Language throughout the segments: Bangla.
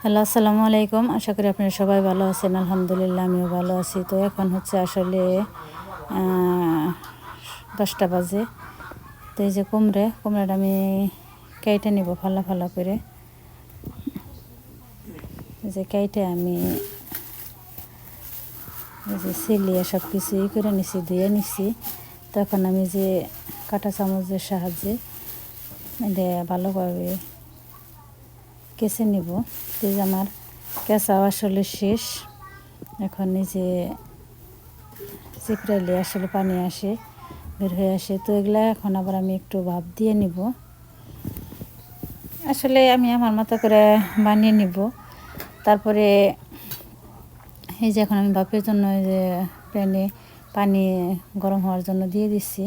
হ্যালো, আসসালামু আলাইকুম। আশা করি আপনারা সবাই ভালো আছেন। আলহামদুলিল্লাহ আমিও ভালো আছি। তো এখন হচ্ছে আসলে 10টা বাজে। তো এই যে কুমড়াটা আমি কেটে নিব ফালা ফালা করে। যে কেটে আমি এই যে ছেলিয়ে সব কিছু করে নিছি, ধুয়ে নিছি। তখন আমি যে কাঁটা চামচের সাহায্যে এটা ভালোভাবে কেচে নিব। তো এই যে আমার কেঁচাও আসলে শেষ। এখন এই যে চিপড়াইলে আসলে পানি আসে, বের হয়ে আসে। তো এগুলা এখন আবার আমি একটু ভাপ দিয়ে নিব। আসলে আমি আমার মতো করে বানিয়ে নিব। তারপরে এই যে এখন আমি ভাপের জন্য এই যে প্যানে পানি গরম হওয়ার জন্য দিয়ে দিচ্ছি।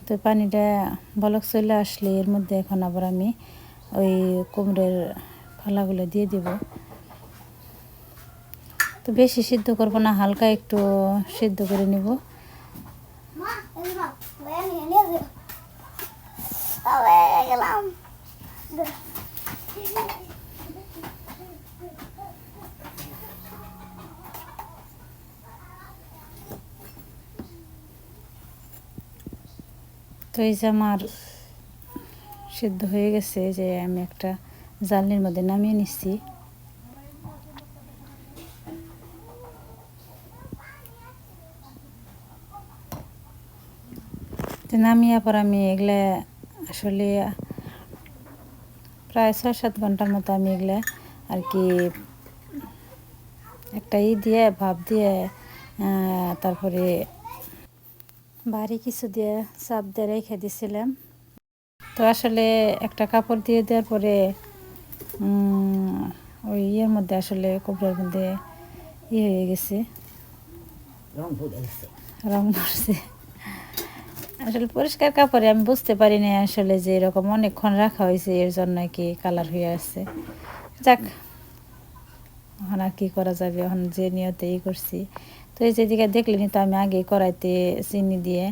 তো পানিটা বলক চলে আসলে এর মধ্যে এখন আবার আমি ওই কুমড়োর ফালাগুলো দিয়ে দিব। তো বেশি সিদ্ধ করব না, হালকা একটু সিদ্ধ করে নিব। তো এই যে আমার সিদ্ধ হয়ে গেছে, যে আমি একটা জালনির মধ্যে নামিয়ে নিচ্ছি। তো নামিয়ে পর আমি এগুলা আসলে প্রায় 6-7 ঘন্টার মতো আমি এগুলা আর কি একটা দিয়ে ভাপ দিয়ে তারপরে ভারী কিছু দিয়ে চাপ দিয়ে রেখে দিয়েছিলাম। তো আসলে একটা কাপড় দিয়ে দেওয়ার পরে ওই ইয়ের মধ্যে আসলে কপড়ার মধ্যে হয়ে গেছে, রং পড়ছে। আসলে পরিষ্কার কাপড়ে আমি বুঝতে পারি না আসলে যে এরকম অনেকক্ষণ রাখা হয়েছে, এর জন্য কি কালার হয়ে আসছে। যাক, এখন আর কি করা যাবে, এখন যে নিয়তেই করছি। তো এই যেদিকে দেখলেনি তো আমি আগে কড়াইতে চিনি দিয়ে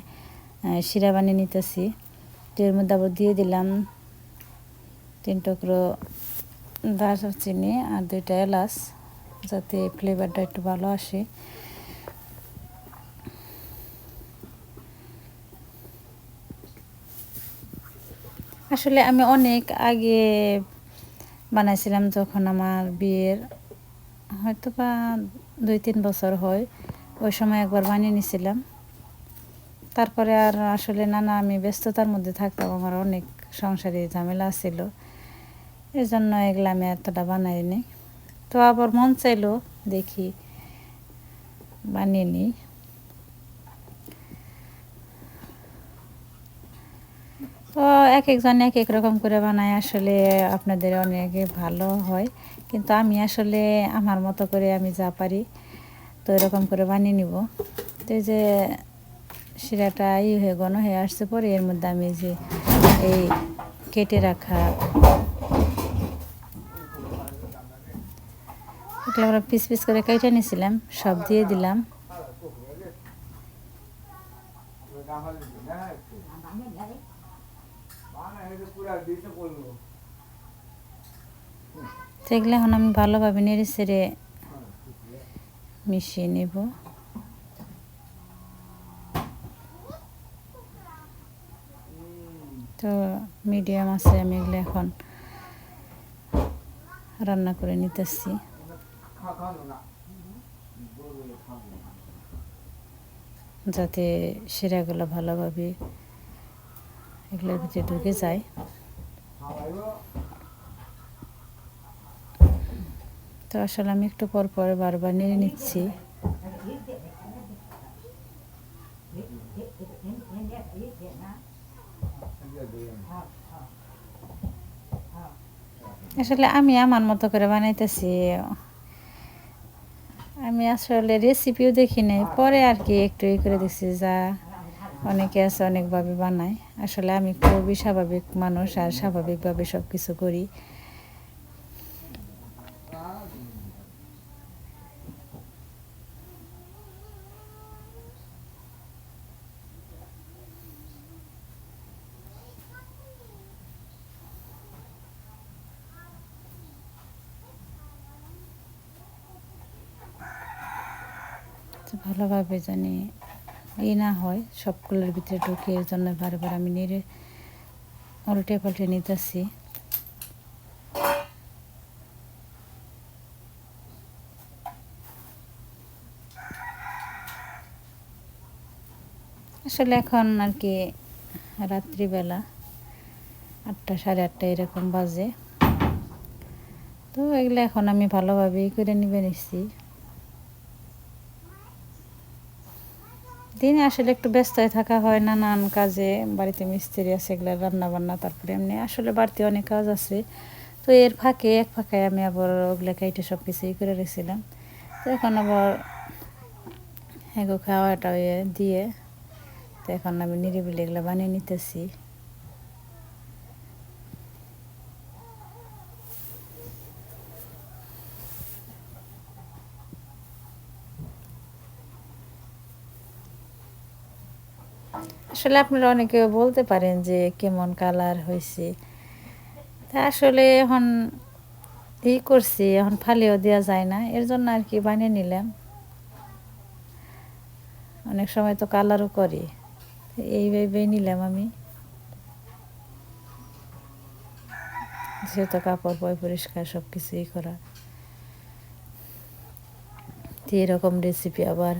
শিরা বানিয়ে নিতেছি। তো এর মধ্যে আবার দিয়ে দিলাম 3 টুকরো দারচিনি আর 2টা এলাচ, যাতে ফ্লেভারটা একটু ভালো আসে। আসলে আমি অনেক আগে বানাইছিলাম, যখন আমার বিয়ের হয়তো বা 2-3 বছর হয়, ওই সময় একবার বানিয়ে নিয়েছিলাম। তারপরে আর আসলে নানা আমি ব্যস্ততার মধ্যে থাকতাম, আমার অনেক সংসারে ঝামেলা ছিল, এই জন্য এগুলো আমি এতটা বানাইনি। তো আবার মন চাইলো দেখি বানিয়ে নিই। তো এক একজন এক এক রকম করে বানায়, আসলে আপনাদের অনেকে ভালো হয়, কিন্তু আমি আসলে আমার মতো করে আমি যা পারি তো এরকম করে বানিয়ে নিব। তো এই যে শিরাটা হয়ে ঘন হয়ে আসছে, পরে এর মধ্যে আমি যে এই কেটে রাখা এগুলো আমরা পিস পিস করে কেটে নিয়েছিলাম, সব দিয়ে দিলাম। সেগুলো এখন আমি ভালোভাবে নেড়ে ছেড়ে মিশিয়ে নেব। তো মিডিয়াম আছে, আমি এগুলো এখন রান্না করে নিতেছি, যাতে শিরাগুলো ভালোভাবে এগুলোর ভিতরে ঢুকে যায়। তো আসলে আমি একটু পর পর বারবার নেড়ে নিচ্ছি। আসলে আমি আমার মতো করে বানাইতেছি, আমি আসলে রেসিপিও দেখি নাই, পরে আর কি একটু করে দেখছি, যা অনেকে আছে অনেকভাবে বানায়। আসলে আমি খুবই স্বাভাবিক মানুষ, আর স্বাভাবিকভাবে সব কিছু করি। তো ভালোভাবে জানি না হয় সবগুলোর ভিতরে ঢুকে, এর জন্য বারবার আমি নেড়ে উল্টে পাল্টে নিতেছি। আসলে এখন আর কি রাত্রিবেলা 8টা 8:30 এরকম বাজে। তো এগুলো এখন আমি ভালোভাবে করে নিবে নিচ্ছি। দিনে আসলে একটু ব্যস্ত হয়ে থাকা হয়, নানান কাজে, বাড়িতে মিস্ত্রি আছে, এগুলো রান্না বান্না, তারপরে এমনি আসলে বাড়তি অনেক কাজ আছে। তো এর ফাঁকে এক ফাঁকে আমি আবার ওগুলো কেটে সব কিছুই করে রেখেছিলাম। তো এখন আবার এগো খাওয়াটা দিয়ে তো এখন আমি নিরিবিলি এগুলো বানিয়ে নিতেছি। আসলে আপনারা অনেকে বলতে পারেন যে কেমন কালার হয়েছে। তা আসলে এখন করছি, এখন ফালিও দেওয়া যায় না, এর জন্য আর কি বানিয়ে নিলাম। অনেক সময় তো কালারও করি, এইভাবে নিলাম আমি, যেহেতু কাপড় পরিষ্কার সব কিছুই করা। তো এরকম রেসিপি আবার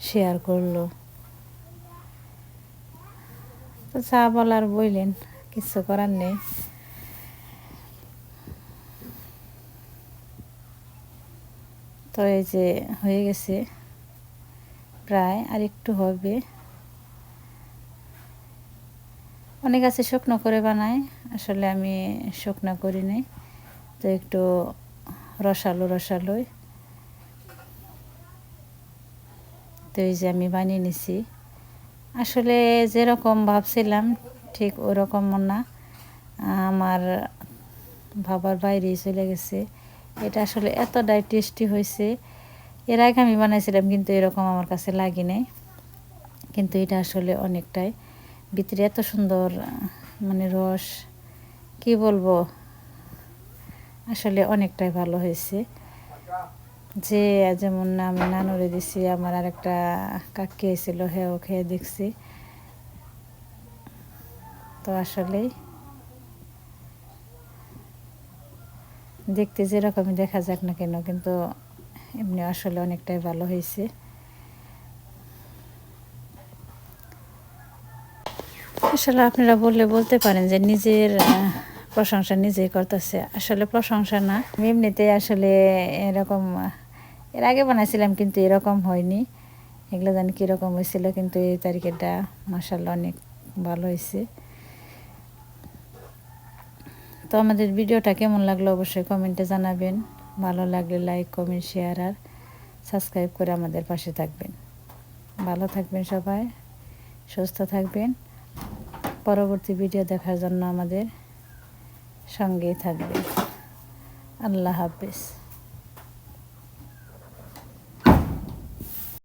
শেয়ার করলো, তো চা বলার বললেন, কিছু করার নেই। তো এই যে হয়ে গেছে প্রায়, আর একটু হবে। অনেক আছে শুকনো করে বানায়, আসলে আমি শুকনো করি নাই, তো একটু রসালোই। তো এই যে আমি বানিয়ে নিছি। আসলে যেরকম ভাবছিলাম ঠিক ওরকম না, আমার ভাবার বাইরেই চলে গেছে। এটা আসলে এতটাই টেস্টি হয়েছে। এর আগে আমি বানাইছিলাম কিন্তু এরকম আমার কাছে লাগে নাই, কিন্তু এটা আসলে অনেকটাই ভিতরে এত সুন্দর মানে রস, কি বলবো, আসলে অনেকটাই ভালো হয়েছে। যে যেমন আমি নানুরে দিছি, আমার আরেকটা কাকি ছিল, হেও খেয়ে দেখছি। তো আসলেই দেখতে যেরকমই দেখা যাক না কেন, কিন্তু এমনি আসলে অনেকটাই ভালো হয়েছে। আসলে আপনারা বলতে পারেন যে নিজের প্রশংসা নিজেই করতেছে, আসলে প্রশংসা না, আমি এমনিতে আসলে এরকম এর আগে বানাইছিলাম কিন্তু এরকম হয়নি। এগুলো জানি কীরকম হয়েছিল, কিন্তু এই তরকারিটা মাশাআল্লাহ অনেক ভালো হয়েছে। তো আমাদের ভিডিওটা কেমন লাগলো অবশ্যই কমেন্টে জানাবেন। ভালো লাগলে লাইক কমেন্ট শেয়ার আর সাবস্ক্রাইব করে আমাদের পাশে থাকবেন। ভালো থাকবেন সবাই, সুস্থ থাকবেন। পরবর্তী ভিডিও দেখার জন্য আমাদের সঙ্গেই থাকবেন। আল্লাহ হাফেজ।